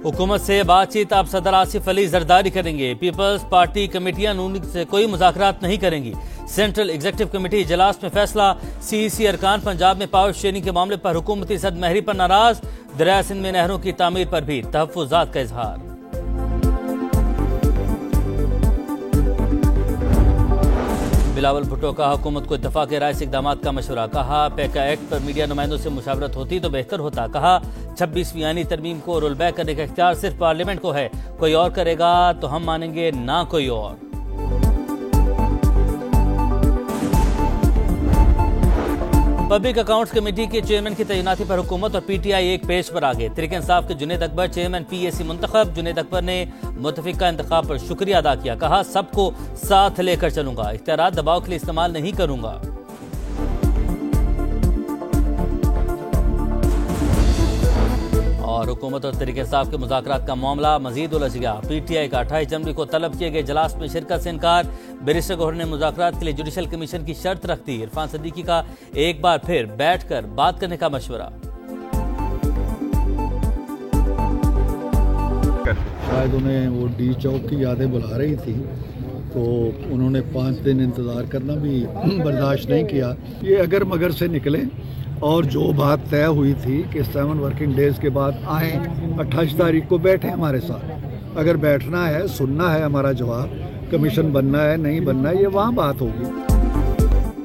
हुकूमत से बातचीत अब सदर आसिफ अली जरदारी करेंगे। पीपल्स पार्टी कमेटियां नून से कोई मुज़ाकरात नहीं करेंगी। सेंट्रल एग्जीक्यूटिव कमेटी इजलास में फैसला। सीईसी अरकान पंजाब में पावर शेयरिंग के मामले पर हुकूमती सदमहरी पर नाराज। दरिया सिंध में नहरों की तामीर पर भी तहफ्फुज़ात का इजहार। बिलावल भुट्टो का हुकूमत को इत्तफाक़ राय से इक़दाम का मशवरा। कहा पैका एक्ट पर मीडिया नुमाइंदों से मुशावरत होती तो बेहतर होता। कहा 26वीं आईनी तरमीम को रोल बैक करने का इख्तियार सिर्फ पार्लियामेंट को है, कोई और करेगा तो हम मानेंगे ना कोई और। पब्लिक अकाउंट्स कमेटी के चेयरमैन की तैनाती पर हुकूमत और पीटीआई एक पेज पर आगे। तहरीक इंसाफ के जुनेद अकबर चेयरमैन पीएसी मुंतखब। जुनेद अकबर ने मुतफिका इंतखाब पर शुक्रिया अदा किया। कहा सबको साथ लेकर चलूंगा, इख्तियारात दबाव के लिए इस्तेमाल नहीं करूंगा। और हुकूमत और तहरीक इंसाफ के मुज़ाकरात का मामला मजीद उलझ गया। पीटीआई का 28 जनवरी को तलब किए गए इजलास में शिरकत से इनकार। बैरिस्टर गौहर ने मुज़ाकरात के लिए जुडिशल कमीशन की शर्त रख दी। इरफान सिद्दीकी का एक बार फिर बैठकर बात करने का मशवरा। शायद उन्हें वो डी चौक की यादें बुला रही थी, तो उन्होंने 5 दिन इंतज़ार करना भी बर्दाश्त नहीं किया। ये अगर मगर से निकले और जो बात तय हुई थी कि 7 वर्किंग डेज के बाद आएँ, 28 तारीख को बैठे हमारे साथ। अगर बैठना है, सुनना है हमारा जवाब, कमीशन बनना है नहीं बनना है, ये वहाँ बात होगी।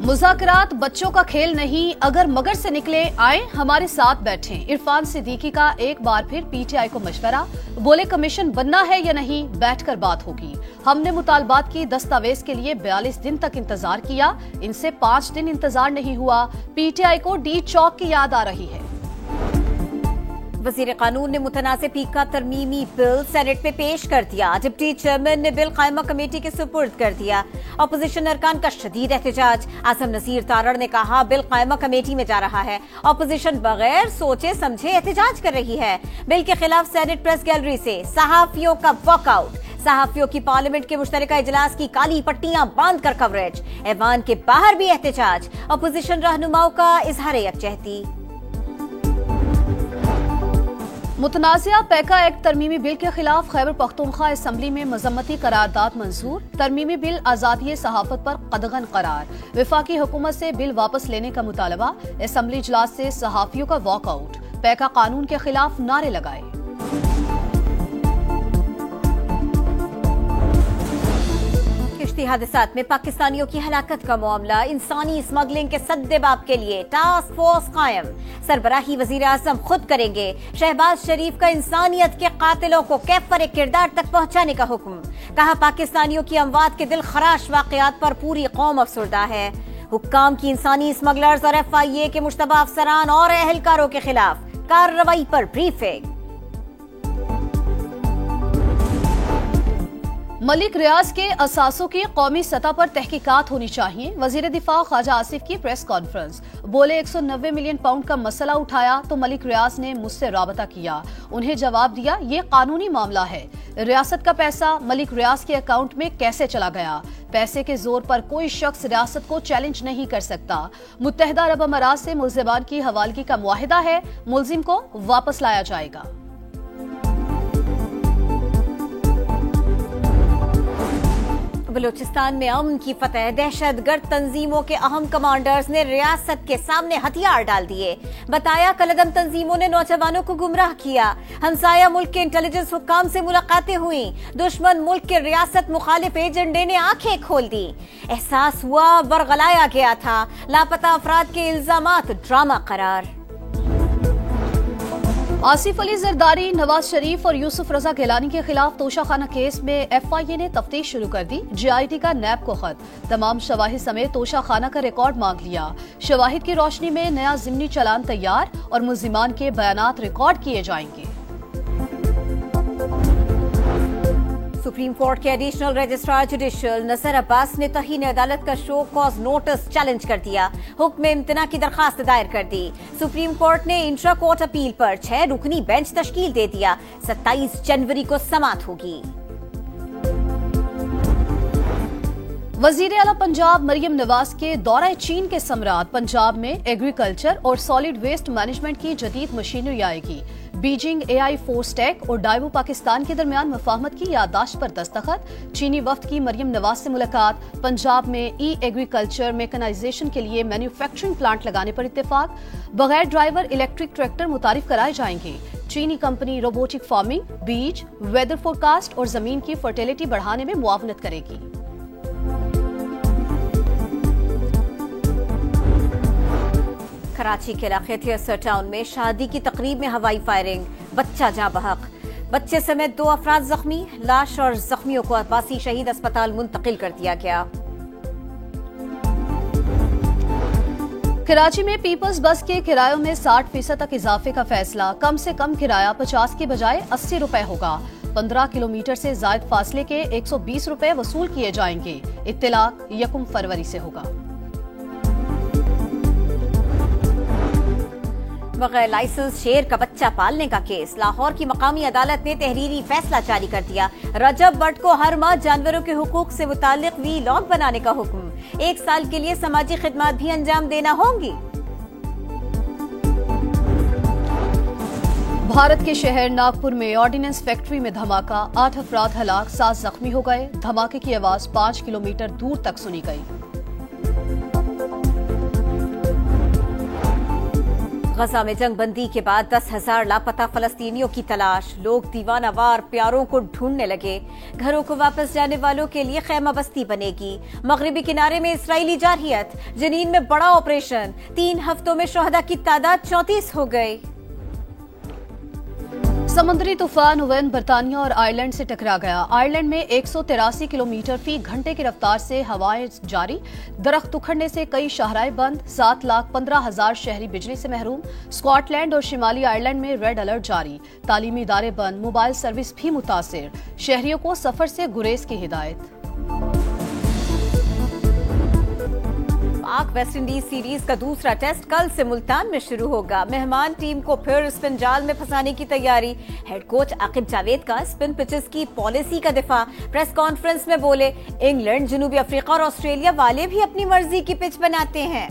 मुज़ाकरात बच्चों का खेल नहीं, अगर मगर से निकले आए हमारे साथ बैठें। इरफान सिद्दीकी का एक बार फिर पीटीआई को मशवरा। बोले कमीशन बनना है या नहीं, बैठकर बात होगी। हमने मुतालबात की दस्तावेज के लिए 42 दिन तक इंतजार किया, इनसे 5 दिन इंतजार नहीं हुआ। पीटीआई को डी चौक की याद आ रही है। वज़ीर कानून ने मुतनाज़िर फी का तरमीमी बिल सेनेट में पेश कर दिया। डिप्टी चेयरमैन ने बिल कायमा कमेटी के सुपुर्द कर दिया। अपोजिशन अरकान का शदीद एहतजाज। आसम नसीर तारड़ ने कहा बिल कायमा कमेटी में जा रहा है, अपोजिशन बगैर सोचे समझे एहतजाज कर रही है। बिल के खिलाफ सेनेट प्रेस गैलरी से सहाफियों का वॉकआउट। सहाफियों की पार्लियामेंट के मुश्तरका इजलास की काली पट्टियां बांध कर कवरेज। ऐवान के बाहर भी एहतजाज। अपोजिशन रहनुमाओं का इजहार यकजहती। मुतनाज़िया पैका एक्ट तरमीमी बिल के खिलाफ खैबर पख्तूनख्वा असम्बली में मजम्मती करारदाद मंजूर। तरमीमी बिल आज़ादी सहाफत पर कदगन करार। वफाकी हुकूमत से बिल वापस लेने का मुतालबा। असम्बली इजलास से सहाफियों का वॉकआउट। पैका कानून के खिलाफ नारे लगाए। हादसात में पाकिस्तानियों की हलाकत का मामला। इंसानी स्मगलिंग के सद्देबाब के लिए टास्क फोर्स कायम। सरबराही वजीर आजम खुद करेंगे। शहबाज शरीफ का इंसानियत के कातिलों को कैफर किरदार तक पहुंचाने का हुक्म। कहा पाकिस्तानियों की अमवात के दिल खराश वाकयात पर पूरी कौम अफसुर्दा है। हुक्काम की इंसानी स्मगलर्स और FIA के मुश्तबा अफसरान और एहलकारों के खिलाफ कार्रवाई पर ब्रीफिंग। मलिक रियाज के असासों की कौमी सतह पर तहकीकात होनी चाहिए। वजीर दिफा ख्वाजा आसिफ की प्रेस कॉन्फ्रेंस। बोले 190 मिलियन पाउंड का मसला उठाया तो मलिक रियाज ने मुझसे राबता किया, उन्हें जवाब दिया ये कानूनी मामला है। रियासत का पैसा मलिक रियाज के अकाउंट में कैसे चला गया? पैसे के जोर पर कोई शख्स रियासत को चैलेंज नहीं कर सकता। मुत्तहिदा अरब अमारात से मुल्जिमान की हवालगी का मुआहिदा है, मुल्जिम को वापस लाया जाएगा। बलूचिस्तान में अमन की फतह। दहशतगर्द तंजीमों के अहम कमांडर्स ने रियासत के सामने हथियार डाल दिए। बताया कलदम तंजीमों ने नौजवानों को गुमराह किया। हमसाया मुल्क के इंटेलिजेंस हुक्काम से मुलाकातें हुई। दुश्मन मुल्क के रियासत मुखालिफ एजेंडे ने आंखें खोल दी। एहसास हुआ बरगलाया गया था। लापता अफराद के इल्जामात ड्रामा करार। आसिफ अली जरदारी, नवाज शरीफ और यूसुफ रजा गिलानी के खिलाफ तोशाखाना केस में FIA ने तफ्तीश शुरू कर दी। GIT का नैब को खत। तमाम शवाहिद समेत तोशाखाना का रिकॉर्ड मांग लिया। शवाहिद की रोशनी में नया जिमनी चालान तैयार और मुल्जिमान के बयानात रिकॉर्ड किए जाएंगे। सुप्रीम कोर्ट के एडिशनल रजिस्ट्रार जुडिशल नसर अब्बास ने तौहीन अदालत का शो कॉज नोटिस चैलेंज कर दिया। हुक्म इम्तना की दरखास्त दायर कर दी। सुप्रीम कोर्ट ने इंट्रा कोर्ट अपील पर 6 रुकनी बेंच तश्कील दे दिया। 27 जनवरी को समाअत होगी। वजीर आला पंजाब मरियम नवाज के दौरा चीन के सम्राट पंजाब में एग्रीकल्चर और सॉलिड वेस्ट मैनेजमेंट की जदीद मशीनरी आएगी। बीजिंग AI फोर्स टेक और डाइवो पाकिस्तान के दरमियान मफाहमत की याददाश्त पर दस्तखत। चीनी वफ्द की मरियम नवाज से मुलाकात। पंजाब में एग्रीकल्चर मैकेनाइजेशन के लिए मैन्युफैक्चरिंग प्लांट लगाने पर इत्तेफाक। बगैर ड्राइवर इलेक्ट्रिक ट्रैक्टर मुतारिफ कराए जाएंगे। चीनी कंपनी रोबोटिक फार्मिंग, बीज, वेदर फोरकास्ट और जमीन की फर्टिलिटी बढ़ाने में मुआवनत करेगी। कराची के इलाके थिएटर टाउन में शादी की तकरीब में हवाई फायरिंग, बच्चा जाँ बहक। बच्चे समेत 2 अफराद जख्मी। लाश और जख्मियों को अब्बासी शहीद अस्पताल मुंतकिल कर दिया गया। कराची में पीपल्स बस के किरायों में 60% तक इजाफे का फैसला। कम से कम किराया 50 के बजाय 80 रुपए होगा। 15 किलोमीटर से जायद फासले के 120 रुपए वसूल किए जाएंगे। इत्तलाक 1 फरवरी से होगा। बगैर लाइसेंस शेर का बच्चा पालने का केस। लाहौर की मकामी अदालत ने तहरीरी फैसला जारी कर दिया। रजब भट्ट को हर माह जानवरों के हुकूक से मुताल्लिक वीलॉग बनाने का हुक्म। 1 साल के लिए समाजी खिदमत भी अंजाम देना होंगी। भारत के शहर नागपुर में ऑर्डिनेंस फैक्ट्री में धमाका। 8 अफराद हलाक, 7 जख्मी हो गए। धमाके की आवाज 5 किलोमीटर दूर तक सुनी गई। गजा में जंगबंदी के बाद 10,000 लापता फलस्तीनियों की तलाश। लोग दीवानावार प्यारों को ढूंढने लगे। घरों को वापस जाने वालों के लिए खैमा बस्ती बनेगी। मगरिबी किनारे में इस्राएली जारहियत। जनीन में बड़ा ऑपरेशन। 3 हफ्तों में शोहदा की तादाद 34 हो गई। समुद्री तूफान ओवेन बर्तानिया और आयरलैंड से टकरा गया। आयरलैंड में 183 किलोमीटर फी घंटे की रफ्तार से हवाएं जारी। दरख्त उखड़ने से कई शाहराएं बंद। 7,15,000 शहरी बिजली से महरूम। स्कॉटलैंड और शिमाली आयरलैंड में रेड अलर्ट जारी। तालीमी इदारे बंद। मोबाइल सर्विस भी मुतासिर। शहरियों को सफर से गुरेज की हिदायत। पाक वेस्ट इंडीज सीरीज का दूसरा टेस्ट कल से मुल्तान में शुरू होगा। मेहमान टीम को फिर स्पिन जाल में फंसाने की तैयारी। हेड कोच आकिब जावेद का स्पिन पिचेस की पॉलिसी का दिफा। प्रेस कॉन्फ्रेंस में बोले, इंग्लैंड, जनूबी अफ्रीका और ऑस्ट्रेलिया वाले भी अपनी मर्जी की पिच बनाते हैं।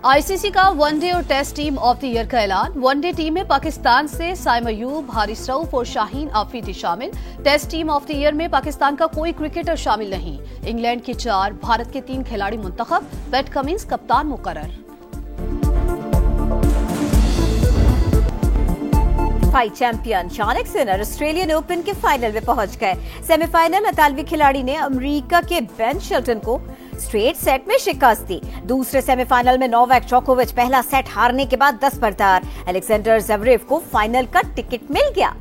आईसीसी का वनडे और test team of the year का ऐलान। वनडे टीम में पाकिस्तान से साइम अयूब, हारिस रऊफ और शाहीन आफरीदी शामिल। Test team of the year में पाकिस्तान का कोई क्रिकेटर शामिल नहीं। इंग्लैंड के 4, भारत के 3 खिलाड़ी मुंतखब। पैट कमिंस कप्तान मुकर्रर। Fight champion Jannik Sinner Australian Open के फाइनल में पहुंच गए। सेमीफाइनल में इतालवी खिलाड़ी ने अमेरिका के बेन शेल्टन को स्ट्रेट सेट में शिकस्त दी। दूसरे सेमीफाइनल में नोवाक जोकोविच पहला सेट हारने के बाद 10 बरदार। अलेक्जेंडर ज़वेरेव को फाइनल का टिकट मिल गया।